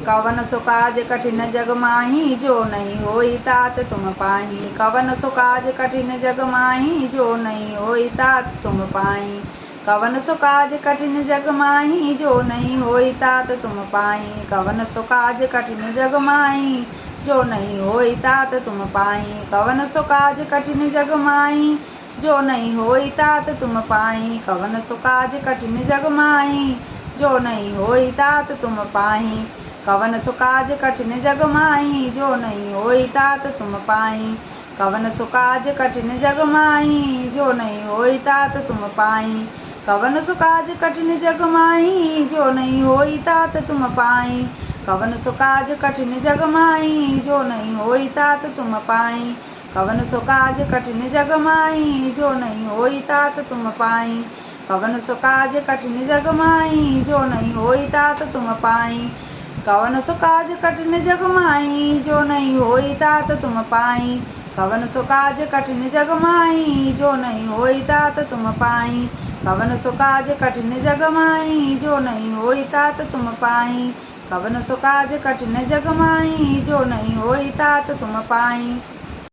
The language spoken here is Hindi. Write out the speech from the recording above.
कवन सो काज कठिन जग माही, जो नहीं होई तात तुम पाही। कवन सो काज कठिन जग माही, जो नहीं होई तात तुम पाही। कवन सो काज कठिन जग माही, जो नहीं होई तात तुम पाही। कवन सो काज कठिन जग माही, जो नहीं होई तात तुम पाही। कवन सो काज कठिन जग माही, जो नहीं होई तात तुम पाही। कवन सो काज कठिन जग माही, जो नहीं होई तात तुम पाही। कवन सो काज कठिन जग माही, जो नहीं होई तात तुम पाही। कवन सो काज कठिन जग माही, जो नहीं होई तात तुम पाही। कवन सो काज कठिन जग माही, जो नहीं होई तात तुम पाही। कवन सो काज कठिन जग माही, जो नहीं होई तात तुम पाही। कवन सो काज कठिन जग माही, जो नहीं होई तात तुम पाही। कवन सो काज कठिन जग माही, जो नहीं होई तात तुम पाही। कवन सो काज कठिन जग माही, जो नहीं होई तात तुम पाही। कवन सो काज कठिन जग माही, जो नहीं होई तात तुम पाही। कवन सो काज कठिन जग माही, जो नहीं होई तात तुम पाही। कवन सो काज कठिन जग माही, जो नहीं होई तात तुम पाही।